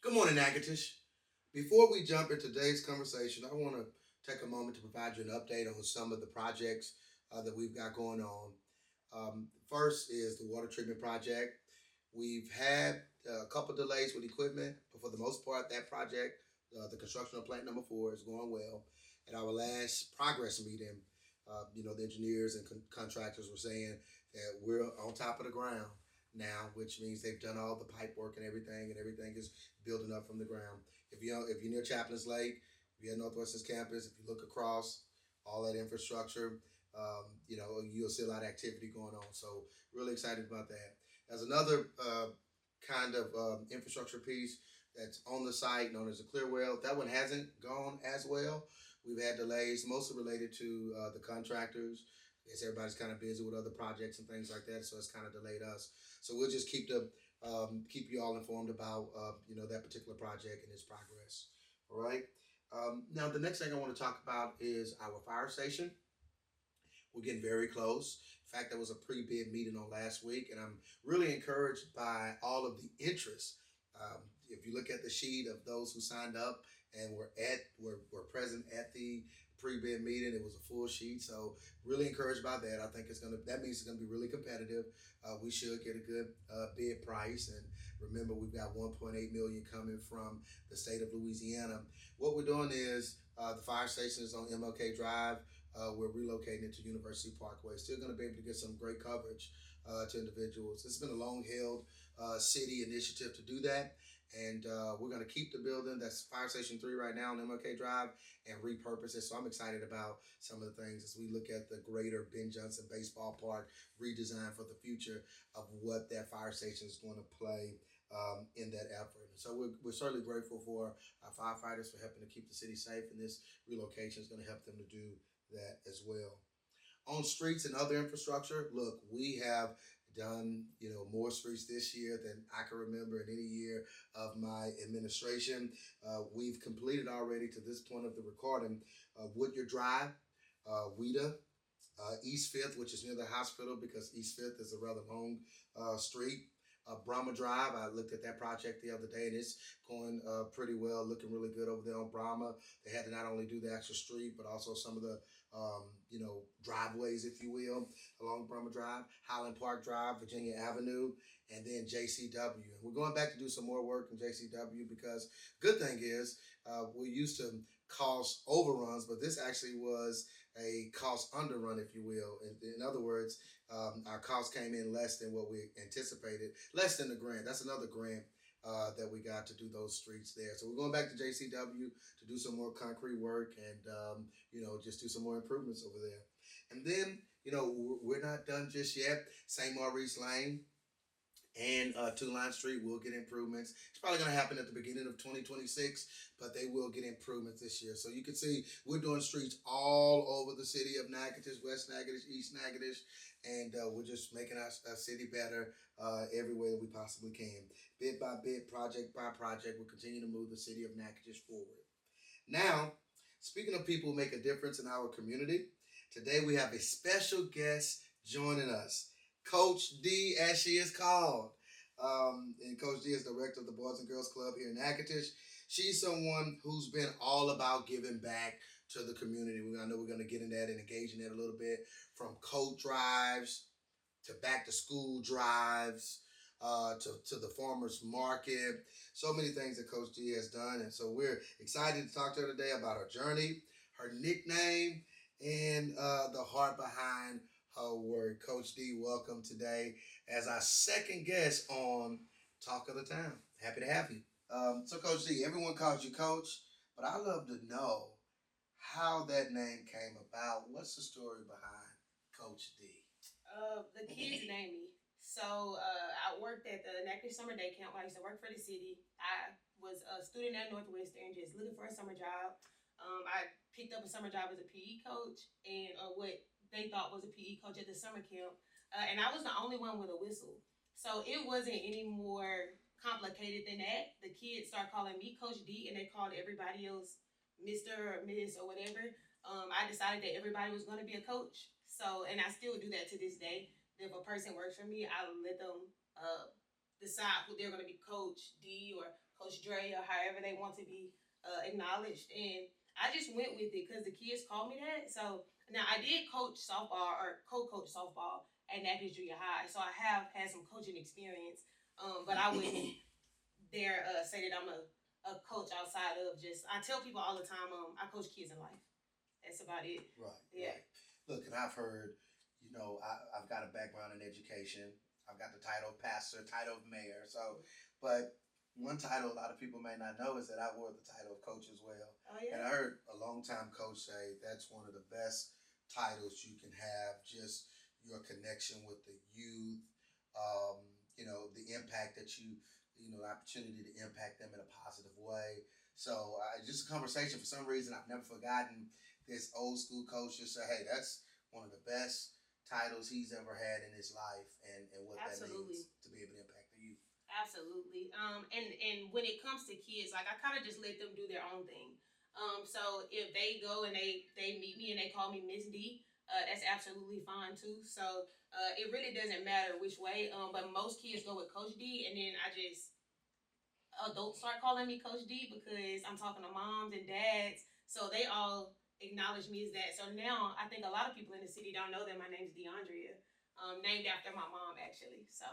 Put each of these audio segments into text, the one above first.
Good morning, Natchitoches. Before we jump into today's conversation, I want to take a moment to provide you an update on some of the projects that we've got going on. First is the water treatment project. We've had a couple delays with equipment, but for the most part, that project, the construction of plant number four, is going well. At our last progress meeting, the engineers and contractors were saying that we're on top of the ground now, which means they've done all the pipe work and everything is building up from the ground. If you're near Chaplin's Lake, if you're at Northwestern's campus, if you look across all that infrastructure, you'll see a lot of activity going on. So really excited about that. There's another kind of infrastructure piece that's on the site known as the Clearwell. That one hasn't gone as well. We've had delays, mostly related to the contractors. I guess everybody's kind of busy with other projects and things like that, so it's kind of delayed us. So we'll just keep you all informed about that particular project and its progress. All right. Now the next thing I want to talk about is our fire station. We're getting very close. In fact, there was a pre-bid meeting on last week, and I'm really encouraged by all of the interest. If you look at the sheet of those who signed up and were present at the pre-bid meeting, it was a full sheet. So really encouraged by that. I think that means it's gonna be really competitive. We should get a good bid price, and remember we've got 1.8 million coming from the state of Louisiana. What we're doing is the fire station is on MLK Drive. We're relocating it to University Parkway. Still going to be able to get some great coverage to individuals. It's been a long held city initiative to do that. And we're going to keep the building that's Fire Station 3 right now on MLK Drive and repurpose it. So I'm excited about some of the things as we look at the greater Ben Johnson Baseball Park redesign for the future of what that fire station is going to play in that effort. So we're certainly grateful for our firefighters for helping to keep the city safe, and this relocation is going to help them to do that as well. On streets and other infrastructure, look, we have done more streets this year than I can remember in any year of my administration. We've completed already to this point of the recording Woodyard Drive, Weta, East Fifth, which is near the hospital because East Fifth is a rather long street. Brahma Drive, I looked at that project the other day and it's going pretty well, looking really good over there on Brahma. They had to not only do the actual street, but also some of the, driveways, if you will, along Brahma Drive, Highland Park Drive, Virginia Avenue, and then JCW. And we're going back to do some more work in JCW because good thing is we used to cost overruns, but this actually was a cost underrun, if you will. In other words, our cost came in less than what we anticipated, less than the grant. That's another grant that we got to do those streets there. So we're going back to JCW to do some more concrete work and, just do some more improvements over there. And then, we're not done just yet. St. Maurice Lane and Two Line Street will get improvements. It's probably going to happen at the beginning of 2026, but they will get improvements this year. So you can see we're doing streets all over the city of Natchitoches, West Natchitoches, East Natchitoches, and we're just making our city better every way that we possibly can. Bit by bit, project by project, we'll continue to move the city of Natchitoches forward. Now, speaking of people who make a difference in our community, today we have a special guest joining us. Coach D, as she is called. And Coach D is director of the Boys and Girls Club here in Natchitoches. She's someone who's been all about giving back to the community. I know we're going to get in that and engage in that a little bit, from coat drives to back to school drives, to the farmers market. So many things that Coach D has done. And so we're excited to talk to her today about her journey, her nickname, and the heart behind her word. Coach D, welcome today as our second guest on Talk of the Town. Happy to have you. So, Coach D, everyone calls you Coach, but I love to know how that name came about. What's the story behind Coach D? The kids named me. So I worked at the Natchitoches Summer Day Camp. I used to work for the city. I was a student at Northwestern, just looking for a summer job. I picked up a summer job as a PE coach and what they thought was a PE coach at the summer camp. And I was the only one with a whistle. So it wasn't any more complicated than that. The kids start calling me Coach D and they called everybody else Mr. or Miss or whatever. I decided that everybody was going to be a coach. So, and I still do that to this day. If a person works for me, I let them decide who they're going to be, Coach D or Coach Dre or however they want to be acknowledged. And I just went with it because the kids called me that. So now I did coach softball or co-coach softball at Natchez Junior High, so I have had some coaching experience. But I wouldn't dare say that I'm a coach outside of just. I tell people all the time, I coach kids in life. That's about it. Right, Yeah. right. Look, and I've heard, I've got a background in education. I've got the title of pastor, title of mayor. So, but one title a lot of people may not know is that I wore the title of coach as well. Oh And yeah. I heard a longtime coach say that's one of the best titles you can have. Just your connection with the youth, the impact that the opportunity to impact them in a positive way. So, just a conversation. For some reason, I've never forgotten this old school coach just say, "Hey, that's one of the best titles he's ever had in his life," and what that Absolutely. means to be able to impact the youth. Absolutely. And when it comes to kids, like I kind of just let them do their own thing. So if they go and they meet me and they call me Miss D, that's absolutely fine too. So it really doesn't matter which way. But most kids go with Coach D, and then I just adults start calling me Coach D because I'm talking to moms and dads, so they all acknowledge me as that. So now I think a lot of people in the city don't know that my name's DeAndrea, named after my mom actually. So.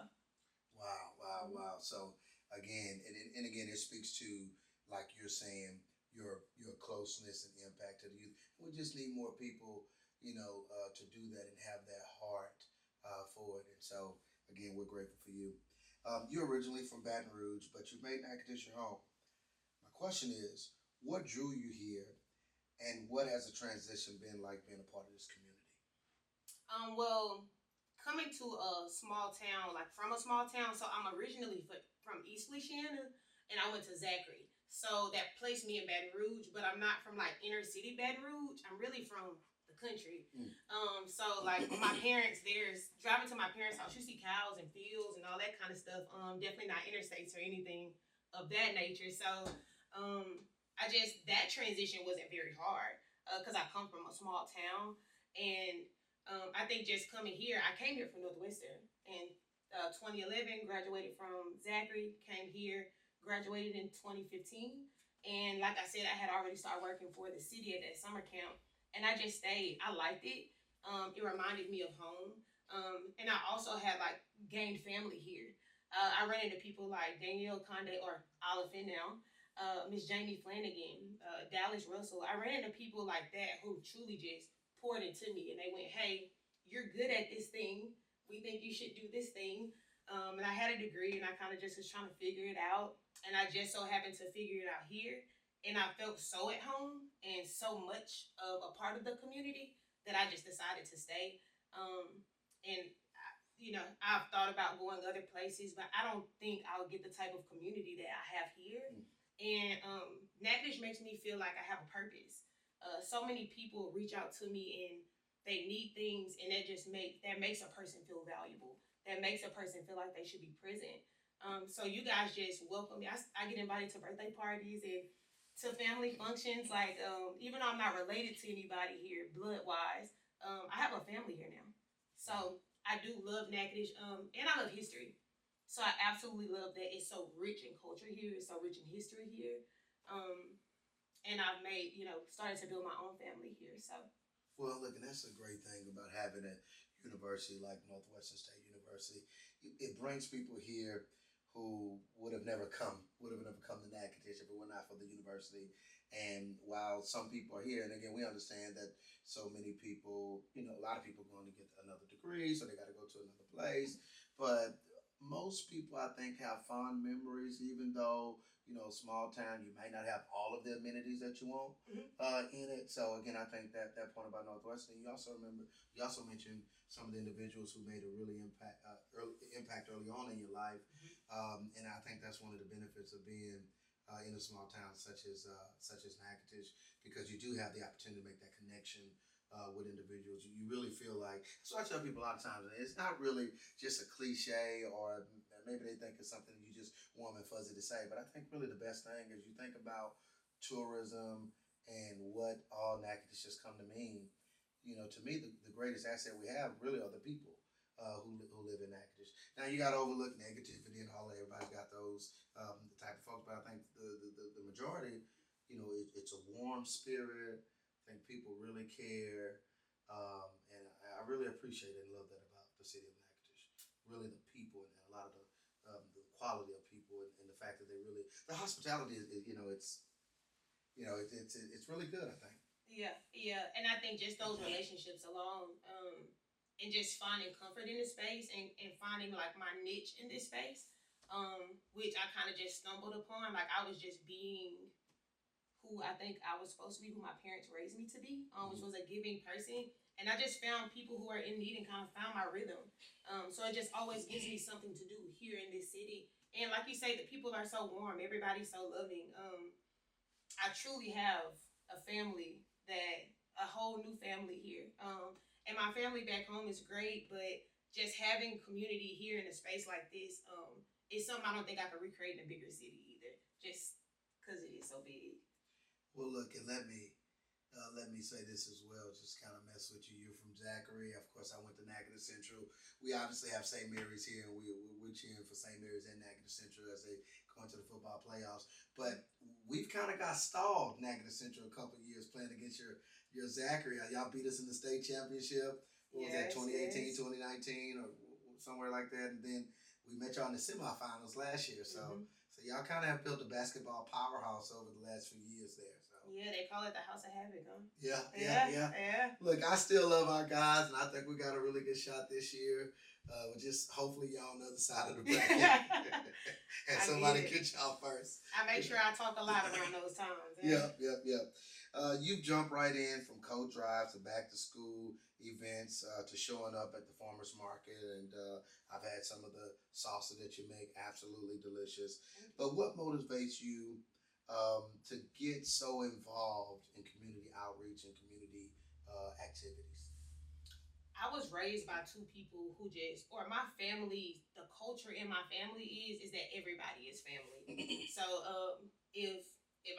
Wow, wow, Mhm. wow. So again, and again, it speaks to, like you're saying, your closeness and impact to the youth. We just need more people, to do that and have that heart for it. And so again, we're grateful for you. You're originally from Baton Rouge, but you made Natchitoches your home. My question is, what drew you here, and what has the transition been like being a part of this community? Well, coming to a small town, like from a small town, so I'm originally from East Louisiana, and I went to Zachary. So that placed me in Baton Rouge, but I'm not from like inner city Baton Rouge. I'm really from the country. Mm. So like my parents, there's driving to my parents' house, you see cows and fields and all that kind of stuff. Definitely not interstates or anything of that nature. So I just that transition wasn't very hard because I come from a small town and I think just coming here, I came here from Northwestern in 2011, graduated from Zachary, came here, graduated in 2015. And like I said, I had already started working for the city at that summer camp, and I just stayed. I liked it. It reminded me of home. And I also had like gained family here. I ran into people like Danielle Conde or Oliphant now, Miss Jamie Flanagan, Dallas Russell. I ran into people like that who truly just poured into me, and they went, "Hey, you're good at this thing. We think you should do this thing." And I had a degree, and I kind of just was trying to figure it out, and I just so happened to figure it out here, and I felt so at home and so much of a part of the community that I just decided to stay. And I've thought about going other places, but I don't think I'll get the type of community that I have here. Mm. And Natchitoches makes me feel like I have a purpose. So many people reach out to me and they need things, and that makes a person feel valuable. That makes a person feel like they should be present. So you guys just welcome me. I get invited to birthday parties and to family functions. Like even though I'm not related to anybody here blood wise, I have a family here now. So I do love Natchitoches, and I love history. So I absolutely love that it's so rich in culture here. It's so rich in history here. Um, and I've made, started to build my own family here. So Well, look, and that's a great thing about having a university like Northwestern State University. It brings people here who would have never come to Natchitoches if it were not for the university. And while some people are here, and again, we understand that so many people, a lot of people going to get another degree, so they got to go to another place. But most people, I think, have fond memories, even though small town, you may not have all of the amenities that you want mhm. in it. So again, I think that point about Northwestern. You also mentioned some of the individuals who made a really impact early on in your life, and I think that's one of the benefits of being in a small town such as Natchitoches, because you do have the opportunity to make that connection. With individuals, you really feel like. So I tell people a lot of times, it's not really just a cliche, or maybe they think it's something you just warm and fuzzy to say. But I think really the best thing is you think about tourism and what all Natchitoches just come to mean. To me, the greatest asset we have really are the people who live in Natchitoches. Now you got to overlook negativity and all that. Everybody's got those the type of folks, but I think the majority, it's a warm spirit. I think people really care, and I really appreciate and love that about the city of Natchitoches. Really, the people and a lot of the quality of people and the fact that they really the hospitality is it's really good. I think. Yeah, yeah, and I think just those relationships alone, and just finding comfort in the space and finding like my niche in this space, which I kind of just stumbled upon. Like I was just being who I think I was supposed to be, who my parents raised me to be, which Mm-hmm. was a giving person. And I just found people who are in need and kind of found my rhythm. So it just always gives me something to do here in this city. And like you say, the people are so warm. Everybody's so loving. I truly have a family that a whole new family here. And my family back home is great, but just having community here in a space like this is something I don't think I could recreate in a bigger city either. Just because it is so big. Well, look, and let me say this as well. Just kind of mess with you. You're from Zachary. Of course, I went to Natchitoches Central. We obviously have St. Mary's here, and we're cheering for St. Mary's and Natchitoches Central as they go into the football playoffs. But we've kind of got stalled Natchitoches Central a couple of years playing against your Zachary. Y'all beat us in the state championship. What was that, Yes, 2018, yes. 2019, or somewhere like that? And then we met y'all in the semifinals last year. So, Mm-hmm. so y'all kind of have built a basketball powerhouse over the last few years there. So. Yeah, they call it the House of Havoc, huh? Yeah, yeah, Yeah, yeah. yeah. Look, I still love our guys, and I think we got a really good shot this year. With just hopefully y'all on the other side of the bracket, and I somebody get it. get y'all first. I make sure I talk a lot around those times. Yep, yep, yep. You've jumped right in from coat drives to back to school events to showing up at the farmers market, and I've had some of the salsa that you make, absolutely delicious. But what motivates you to get so involved in community outreach and community activities? I was raised by two people who just, or my family, the culture in my family is that everybody is family. So if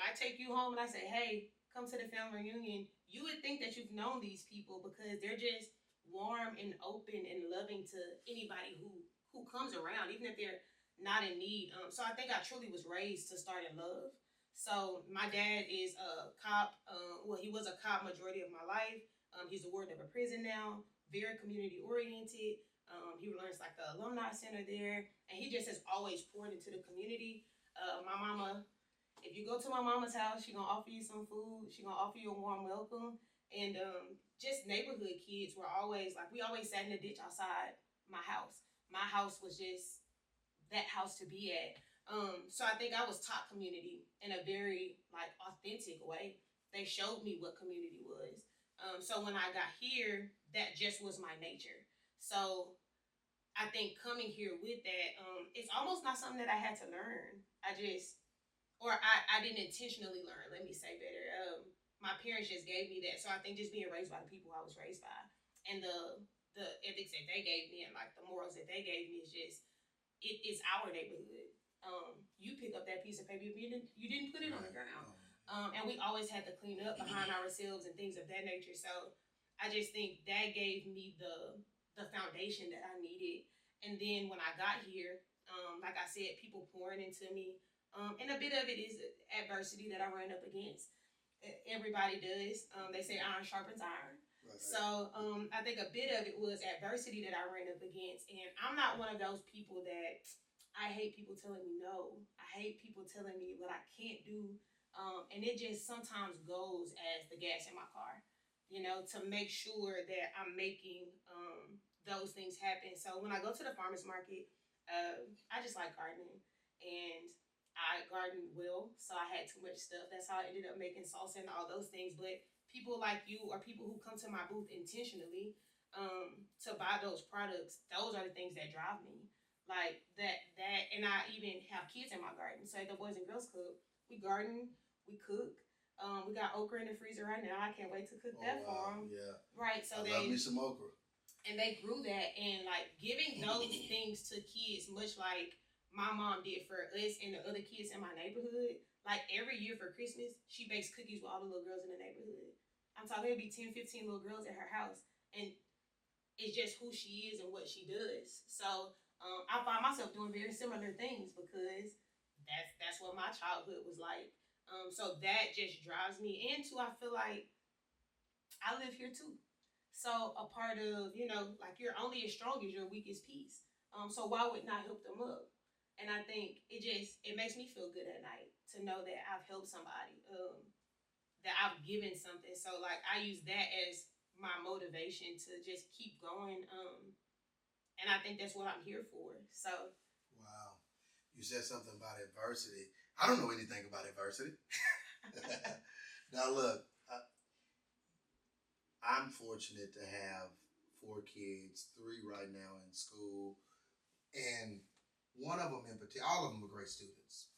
I take you home and I say, hey, come to the family reunion, you would think that you've known these people because they're just warm and open and loving to anybody who comes around, even if they're not in need. So I think I truly was raised to start in love. So my dad is a cop. Well, he was a cop majority of my life. He's the warden of a prison now, very community oriented. He runs like the alumni center there, and he just has always poured into the community. My mama, if you go to my mama's house, she gonna offer you some food. She gonna offer you a warm welcome, and just neighborhood kids were always like we always sat in the ditch outside my house. My house was just that house to be at. So I think I was taught community in a very like authentic way. They showed me what community was. So when I got here, that just was my nature. So I think coming here with that, it's almost not something that I had to learn. I didn't intentionally learn. Let me say better. My parents just gave me that. So I think just being raised by the people I was raised by, and the ethics that they gave me, and like the morals that they gave me, is just it's our neighborhood. You pick up that piece of paper, you didn't put it on the ground. And we always had to clean up behind ourselves and things of that nature. So I just think that gave me the foundation that I needed. And then when I got here, like I said, people pouring into me. And a bit of it is adversity that I ran up against. Everybody does. They say iron sharpens iron. Right. So I think a bit of it was adversity that I ran up against. And I'm not one of those people that I hate people telling me no. I hate people telling me what I can't do. And it just sometimes goes as the gas in my car, to make sure that I'm making those things happen. So when I go to the farmer's market, I just like gardening. And I gardened well, so I had too much stuff. That's how I ended up making salsa and all those things. But people like you or people who come to my booth intentionally to buy those products, those are the things that drive me. Like and I even have kids in my garden. So at the Boys and Girls Club, we garden, we cook. We got okra in the freezer right now. I can't wait to cook that for Wow, them. yeah. Right, so I love me some okra. and they grew that, and like giving those things to kids, much like my mom did for us and the other kids in my neighborhood. Like every year for Christmas, she bakes cookies with all the little girls in the neighborhood. I'm talking, it'd be 10, 15 little girls at her house, and it's just who she is and what she does. So I find myself doing very similar things because that's what my childhood was like. So that just drives me. And two, I feel like I live here too. So a part of, like you're only as strong as your weakest piece. So why would not help them up? And I think it makes me feel good at night to know that I've helped somebody, that I've given something. So like I use that as my motivation to just keep going. And I think that's what I'm here for. So Wow. You said something about adversity. I don't know anything about adversity. Now, look, I'm fortunate to have four kids, three right now in school, and one of them in particular, all of them are great students,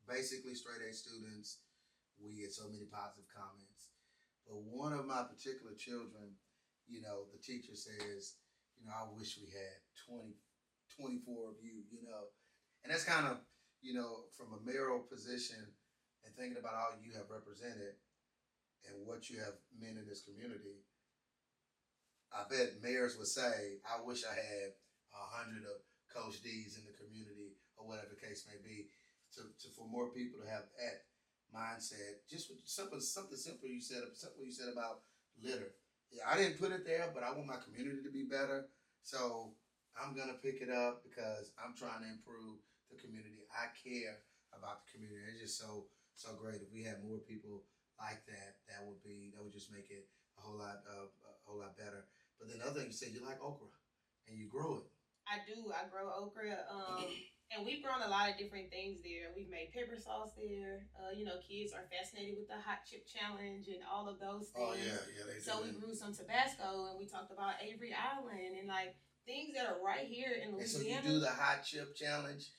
basically straight A students. We get so many positive comments. But one of my particular children, the teacher says, I wish we had 20, 24 of you, And that's kind of, from a mayoral position and thinking about all you have represented and what you have meant in this community, I bet mayors would say, I wish I had 100 of Coach D's in the community or whatever the case may be, for more people to have that mindset. Just with something simple you said about litter. Yeah, I didn't put it there, but I want my community to be better. So I'm gonna pick it up because I'm trying to improve the community. I care about the community. It's just so great. If we had more people like that, that would just make it a whole lot better. But then the other thing you said, you like okra and you grow it. I do. I grow okra. And we've grown a lot of different things there. We've made pepper sauce there. Kids are fascinated with the hot chip challenge and all of those things. Oh yeah, they do. So we grew some Tabasco, and we talked about Avery Island and like things that are right here in Louisiana. And so you do the hot chip challenge.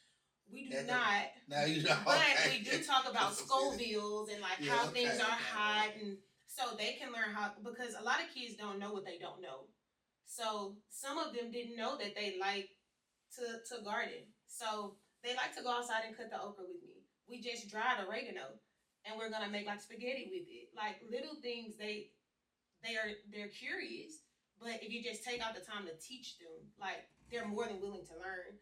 We do not. No, you don't. But Okay. we do talk about Scovilles and like how things are hot, and so they can learn how, because a lot of kids don't know what they don't know. So some of them didn't know that they like to garden. So they like to go outside and cut the okra with me. We just dried oregano, and we're gonna make like spaghetti with it. Like little things, they're curious, but if you just take out the time to teach them, like they're more than willing to learn.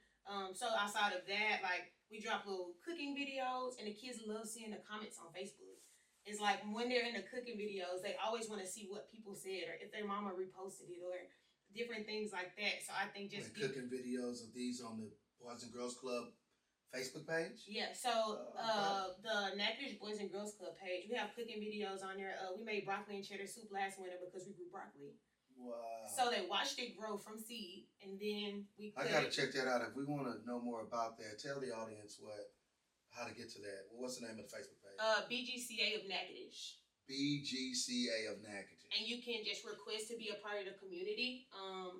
So outside of that, like we drop little cooking videos, and the kids love seeing the comments on Facebook. It's like when they're in the cooking videos, they always want to see what people said or if their mama reposted it or different things like that. So I think just cooking videos of these on the Boys and Girls Club Facebook page. Yeah. So the Natchitoches Boys and Girls Club page, we have cooking videos on there. We made broccoli and cheddar soup last winter because we grew broccoli. Wow. So they watched it grow from seed, and then I gotta check that out. If we want to know more about that, tell the audience how to get to that. What's the name of the Facebook page? BGCA of Natchitoches. BGCA of Natchitoches. And you can just request to be a part of the community,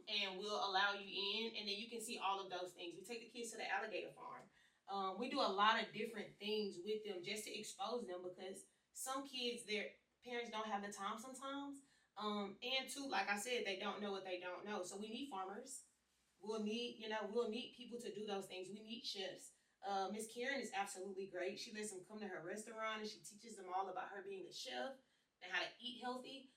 and we'll allow you in, and then you can see all of those things. We take the kids to the alligator farm. We do a lot of different things with them just to expose them, because some kids, their parents don't have the time sometimes. And two, like I said, they don't know what they don't know. So we need farmers. We'll need people to do those things. We need chefs. Miss Karen is absolutely great. She lets them come to her restaurant, and she teaches them all about her being a chef and how to eat healthy.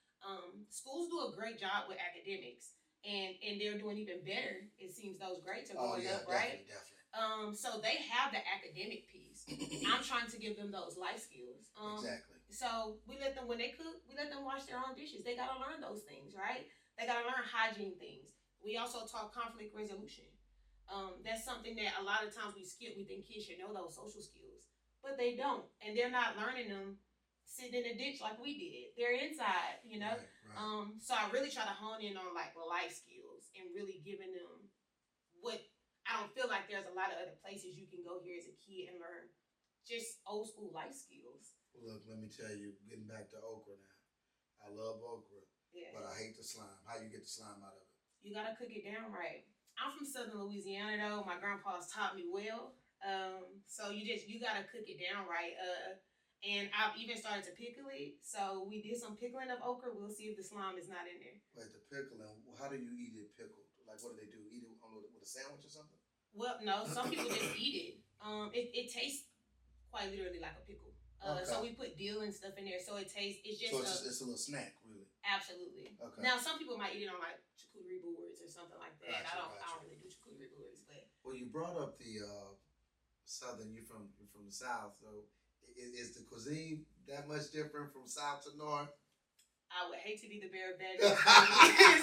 Schools do a great job with academics, and they're doing even better. It seems those grades are going up, right? Definitely. So they have the academic piece. I'm trying to give them those life skills. Exactly. So we let them, when they cook, we let them wash their own dishes. They gotta learn those things, right? They gotta learn hygiene things. We also taught conflict resolution. That's something that a lot of times we skip. We think kids should know those social skills, but they don't, and they're not learning them sitting in a ditch like we did. They're inside, Right. So I really try to hone in on like life skills and really giving them what I don't feel like there's a lot of other places you can go here as a kid and learn just old school life skills. Well, look, let me tell you, getting back to okra now. I love okra, but I hate the slime. How you get the slime out of it? You gotta cook it down right. I'm from Southern Louisiana though. My grandpa's taught me well. So you gotta cook it down right. And I've even started to pickle it. So we did some pickling of okra. We'll see if the slime is not in there. Wait, the pickling. How do you eat it pickled? Like, what do they do? Eat it with a sandwich or something? Well, no. Some people just eat it. It tastes quite literally like a pickle. Okay. So we put dill and stuff in there, so it tastes. It's a little snack, really. Absolutely. Okay. Now some people might eat it on like charcuterie boards or something like that. Gotcha. I don't really do charcuterie boards. brought up the southern. You're from the south, so is the cuisine that much different from south to north? I would hate to be the bearer of bad news, but it is.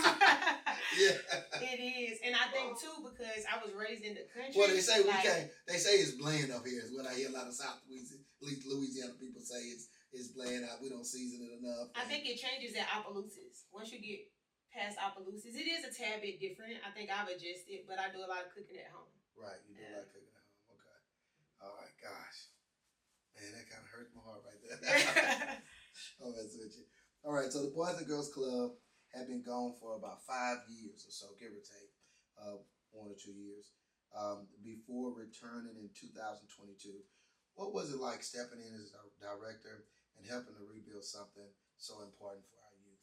Yeah. It is, and I think too because I was raised in the country. Well, they say we like can't. They say it's bland up here. Is what I hear a lot of South Louisiana, at least Louisiana people say it's bland. We don't season it enough. I think it changes at Opelousas. Once you get past Opelousas, it is a tad bit different. I think I've adjusted, but I do a lot of cooking at home. Right, you do like cooking at home. Okay. All right, gosh, man, that kind of hurts my heart right there. Oh, that's with you. All right, so the Boys and Girls Club had been gone for about 5 years or so, give or take, 1 or 2 years, before returning in 2022. What was it like stepping in as a director and helping to rebuild something so important for our youth?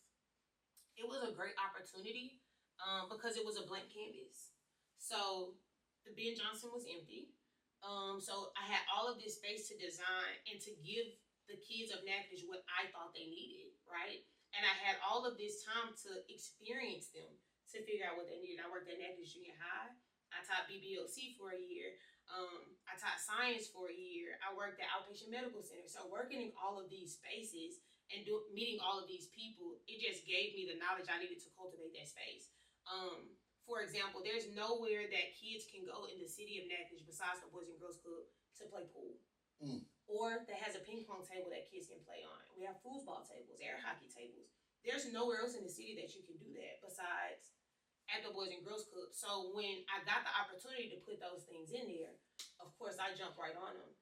It was a great opportunity because it was a blank canvas. So the Ben Johnson was empty. So I had all of this space to design and to give the kids of Natchitoches what I thought they needed, right? And I had all of this time to experience them to figure out what they needed. I worked at Natchitoches Junior High. I taught BBLC for a year. I taught science for a year. I worked at outpatient medical center. So working in all of these spaces and meeting all of these people, it just gave me the knowledge I needed to cultivate that space. For example, there's nowhere that kids can go in the city of Natchitoches besides the Boys and Girls Club to play pool. Or that has a ping pong table that kids can play on. We have foosball tables, air hockey tables. There's nowhere else in the city that you can do that besides at the Boys and Girls Club. So when I got the opportunity to put those things in there, of course I jumped right on them.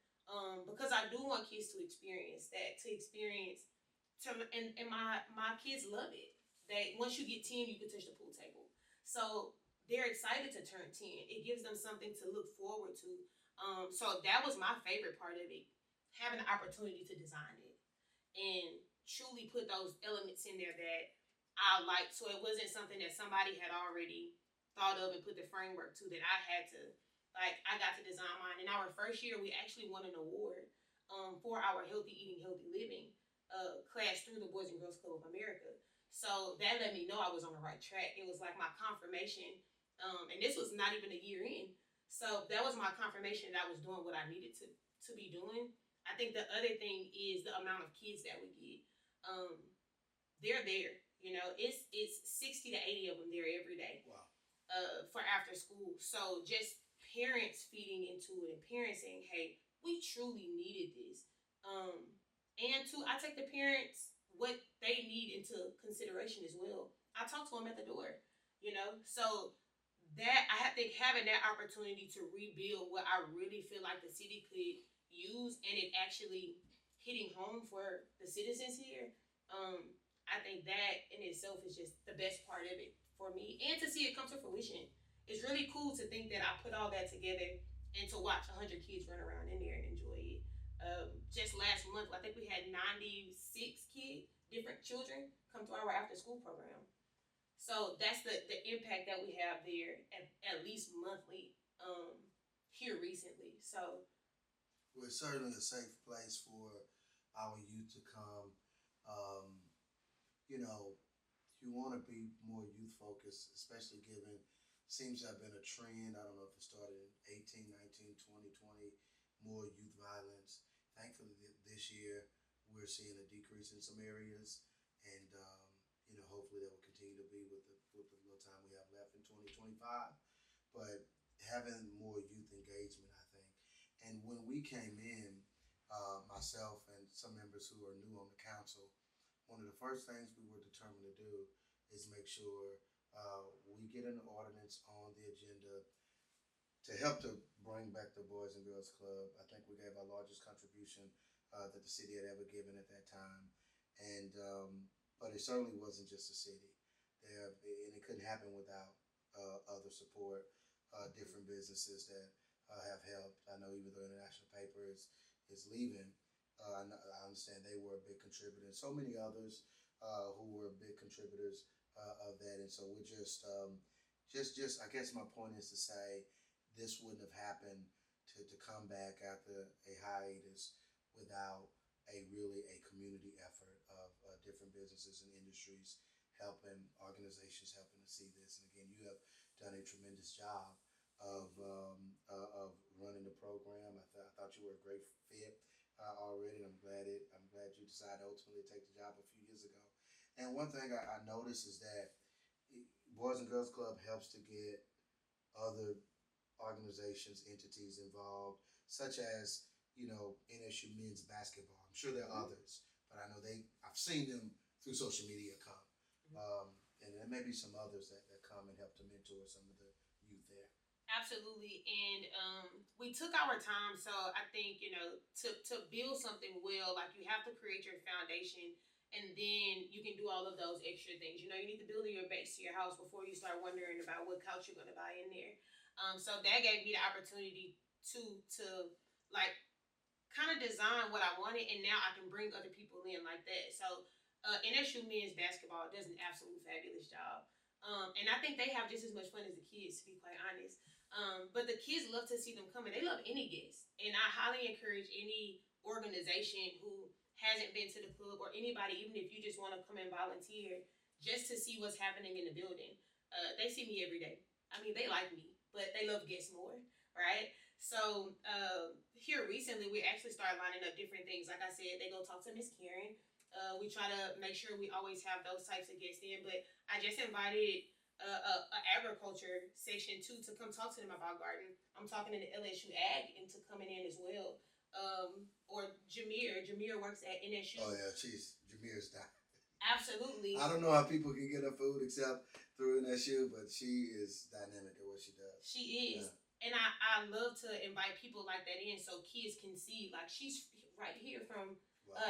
Because I do want kids to experience that, and my kids love it. That once you get 10, you can touch the pool table. So they're excited to turn 10. It gives them something to look forward to. So that was my favorite part of it, having the opportunity to design it and truly put those elements in there that I liked. So it wasn't something that somebody had already thought of and put the framework to that I had to, I got to design mine. In our first year, we actually won an award for our healthy eating, healthy living class through the Boys and Girls Club of America. So that let me know I was on the right track. It was like my confirmation. And this was not even a year in. So that was my confirmation that I was doing what I needed to be doing. I think the other thing is the amount of kids that we get. They're there. You know, it's 60 to 80 of them there every day. Wow. For after school. So just parents feeding into it and parents saying, hey, we truly needed this. And two, I take the parents what they need into consideration as well. I talk to them at the door, so that I think having that opportunity to rebuild what I really feel like the city could use and it actually hitting home for the citizens here, I think that in itself is just the best part of it for me. And to see it come to fruition. It's really cool to think that I put all that together and to watch 100 kids run around in there and enjoy it. Just last month, I think we had 96 different children come through our after school program. So that's the impact that we have there at least monthly here recently. So we're certainly a safe place for our youth to come. You want to be more youth focused, especially given seems to have been a trend. I don't know if it started in 18, 19, 20, 20, more youth violence. Thankfully, this year we're seeing a decrease in some areas, and hopefully that will continue to be with the little time we have left in 2025. But having more youth engagement, I think. And when we came in, myself and some members who are new on the council, one of the first things we were determined to do is make sure we get an ordinance on the agenda to help to bring back the Boys and Girls Club. I think we gave our largest contribution that the city had ever given at that time, and but it certainly wasn't just the city. And it couldn't happen without other support, different businesses that have helped. I know even though International Paper is leaving, I understand they were a big contributor, and so many others who were big contributors of that. And so we're just I guess my point is to say this wouldn't have happened to come back after a hiatus without a community effort of different businesses and industries helping, organizations helping to see this. And again, you have done a tremendous job of you were a great fit already. And I'm glad you decided to ultimately take the job a few years ago. And one thing I noticed is that Boys and Girls Club helps to get other organizations, entities involved, such as NSU men's basketball. I'm sure there are others, but I know I've seen them through social media come, um, and there may be some others that come and help to mentor some of the youth there. Absolutely, and we took our time. So I think to build something well, like you have to create your foundation, and then you can do all of those extra things. You need to build your base to your house before you start wondering about what couch you're going to buy in there. So that gave me the opportunity to like kind of design what I wanted, and now I can bring other people in like that. So NSU men's basketball does an absolute fabulous job. And I think they have just as much fun as the kids, to be quite honest. But the kids love to see them coming. They love any guest. And I highly encourage any organization who hasn't been to the club, or anybody, even if you just want to come and volunteer, just to see what's happening in the building. They see me every day. I mean, they like me, but they love guests more, right? So here recently, we actually started lining up different things. Like I said, they go talk to Miss Karen. We try to make sure we always have those types of guests in. But I just invited a agriculture section too to come talk to them about garden. I'm talking to the LSU Ag into coming in as well. Or Jameer. Jameer works at NSU. Oh yeah, she's Jameer's done. Absolutely. I don't know how people can get her food except through NSU, but she is dynamic at what she does. She is. Yeah. And I love to invite people like that in so kids can see, like, she's right here from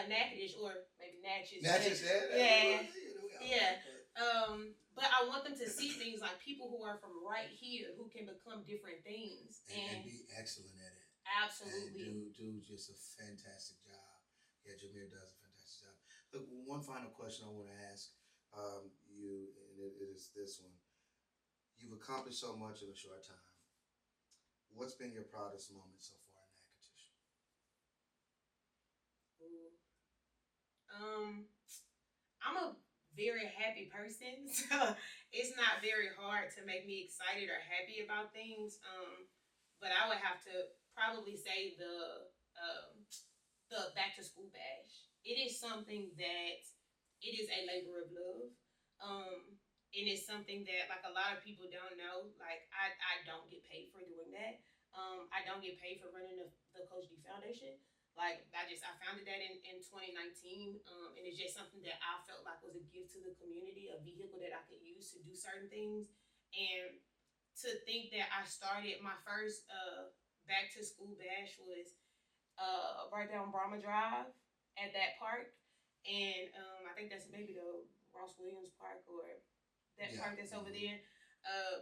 Natchitoches, or maybe Natchez. Natchez, yeah. Yeah. But I want them to see things like people who are from right here who can become different things. And be excellent at it. Absolutely. And do just a fantastic job. Yeah, Jameer does a fantastic job. Look, one final question I want to ask you, and it is this one. You've accomplished so much in a short time. What's been your proudest moment so far in Natchitoches? I'm a very happy person, so it's not very hard to make me excited or happy about things. But I would have to probably say the back to school bash. It is something that it is a labor of love. And it's something that, like, a lot of people don't know. Like, I don't get paid for doing that. I don't get paid for running the Coach D Foundation. Like, I founded that in 2019. And it's just something that I felt like was a gift to the community, a vehicle that I could use to do certain things. And to think that I started my first back to school bash was right down Brahma Drive at that park. And I think that's maybe the Ross Williams Park, or that park that's over there.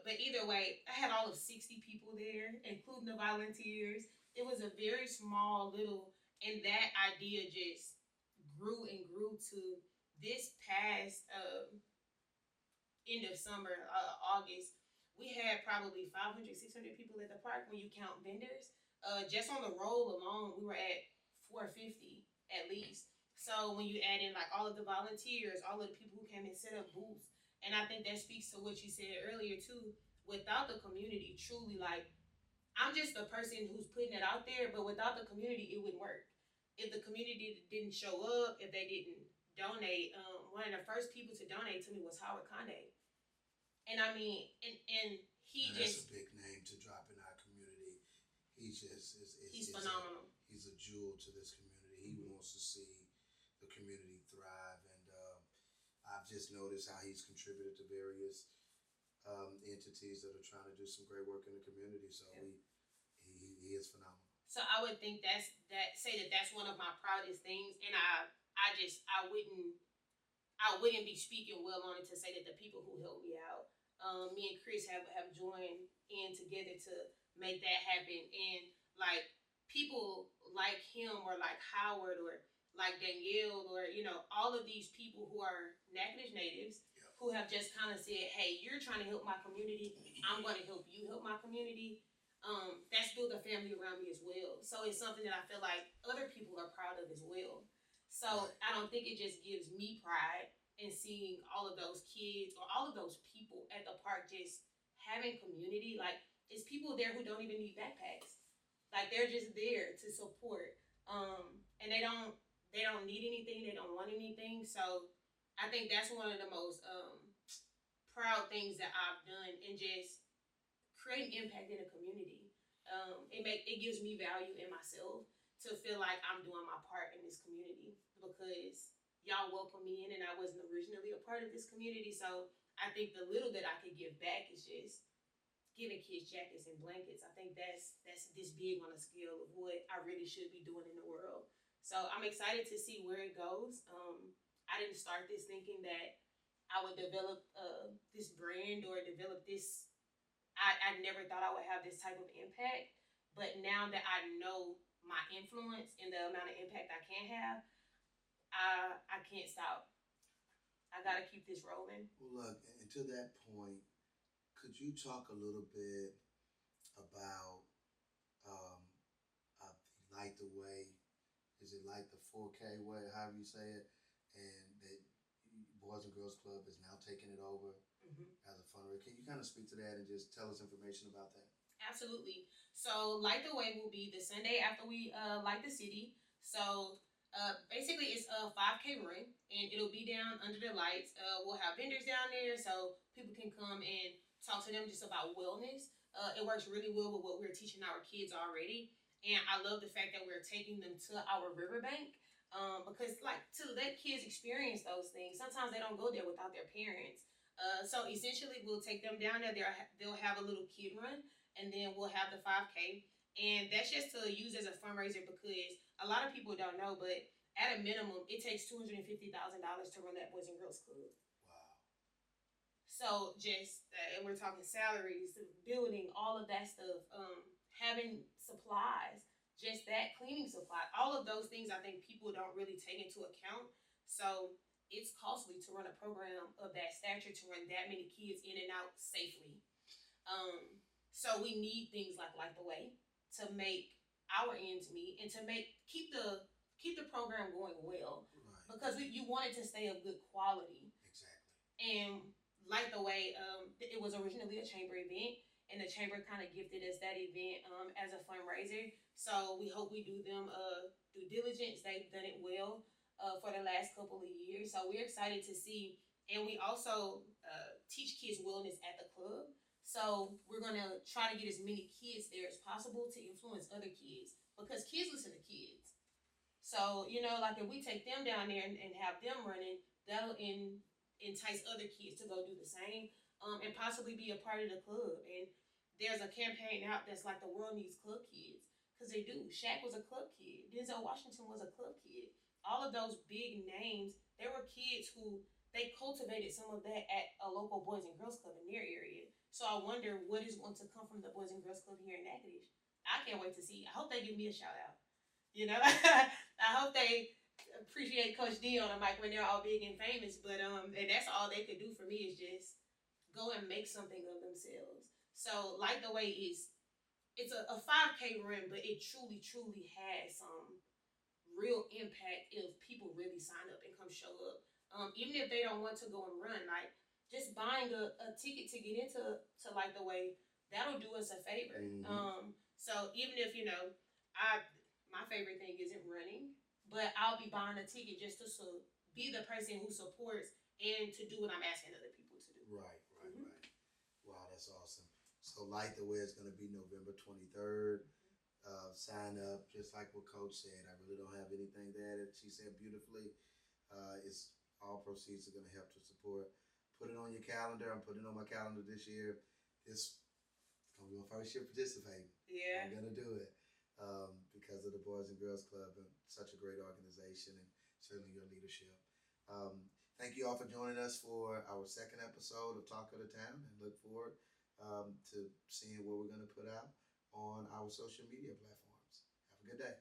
But either way, I had all of 60 people there, including the volunteers. It was a very small little, and that idea just grew and grew to this past end of summer, August. We had probably 500, 600 people at the park when you count vendors. Just on the roll alone, we were at 450 at least. So when you add in like all of the volunteers, all of the people who came and set up booths, and I think that speaks to what you said earlier too. Without the community, truly, like, I'm just the person who's putting it out there, but without the community, it wouldn't work. If the community didn't show up, if they didn't donate, one of the first people to donate to me was Howard Conde. And I mean, and he that's a big name to drop in our community. He's phenomenal. He's a jewel to this community. He wants to see the community thrive, and I've just noticed how he's contributed to various entities that are trying to do some great work in the community. So he is phenomenal. So I would think that's one of my proudest things, and I wouldn't be speaking well on it to say that the people who helped me out, me and Chris have joined in together to make that happen, and like people like him, or like Howard, or like Danielle, or all of these people who are Natchitoches natives, who have just kind of said, hey, you're trying to help my community, I'm going to help you help my community. That's built a family around me as well. So it's something that I feel like other people are proud of as well. So I don't think it just gives me pride in seeing all of those kids or all of those people at the park just having community. Like, it's people there who don't even need backpacks. Like they're just there to support. And they don't need anything, they don't want anything. So I think that's one of the most proud things that I've done in just creating impact in the community. It gives me value in myself to feel like I'm doing my part in this community because y'all welcome me in and I wasn't originally a part of this community. So I think the little that I could give back is just giving kids jackets and blankets. I think that's this big on a scale of what I really should be doing in the world. So I'm excited to see where it goes. I didn't start this thinking that I would develop this brand or develop this. I never thought I would have this type of impact, but now that I know my influence and the amount of impact I can have, I can't stop. I gotta keep this rolling. Well, look, and to that point, could you talk a little bit about um, the Light the Way? Is it like the 4K way, however you say it? And that Boys and Girls Club is now taking it over Mm-hmm. as a fundraiser. Can you kind of speak to that and just tell us information about that? Absolutely. So, Light the Way will be the Sunday after we light the city. So, basically, it's a 5K run, and it'll be down under the lights. We'll have vendors down there so people can come and talk to them just about wellness. It works really well with what we're teaching our kids already. And I love the fact that we're taking them to our riverbank because, like, to let kids experience those things, sometimes they don't go there without their parents. So essentially, we'll take them down there. They'll have a little kid run, and then we'll have the 5K. And that's just to use as a fundraiser because a lot of people don't know, but at a minimum, it takes $250,000 to run that Boys and Girls Club. Wow. So just and we're talking salaries, building, all of that stuff, having supplies, just that cleaning supply, all of those things. I think people don't really take into account. So it's costly to run a program of that stature to run that many kids in and out safely. So we need things like Light the Way to make our ends meet and to keep the program going well Right. because you want it to stay of good quality. Exactly. And Light the Way, it was originally a chamber event, and the chamber kind of gifted us that event as a fundraiser. So we hope we do them due diligence. They've done it well for the last couple of years. So we're excited to see. And we also teach kids wellness at the club. So we're gonna try to get as many kids there as possible to influence other kids because kids listen to kids. So, like if we take them down there and have them running, that'll entice other kids to go do the same and possibly be a part of the club. And there's a campaign out that's like the world needs club kids because they do. Shaq was a club kid. Denzel Washington was a club kid. All of those big names, there were kids who they cultivated some of that at a local Boys and Girls Club in their area. So I wonder what is going to come from the Boys and Girls Club here in Natchitoches. I can't wait to see. I hope they give me a shout out. I hope they appreciate Coach D on the mic when they're all big and famous. But and that's all they could do for me is just go and make something of themselves. So Light the Way is it's a 5K run, but it truly has some real impact if people really sign up and come show up. Even if they don't want to go and run, like just buying a ticket to get into to Light the Way, that'll do us a favor. So even if I my favorite thing isn't running, but I'll be buying a ticket just to be the person who supports and to do what I'm asking other people to do. Right, right, right. Wow, that's awesome. So Light the Way is going to be November 23rd. Sign up, just like what Coach said. I really don't have anything to add. She said beautifully. It's all proceeds are going to help to support. Put it on your calendar. I'm putting it on my calendar this year. This is going to be my first year participating. Yeah. I'm going to do it because of the Boys and Girls Club and such a great organization and certainly your leadership. Thank you all for joining us for our second episode of Talk of the Town and look forward to seeing what we're going to put out on our social media platforms. Have a good day.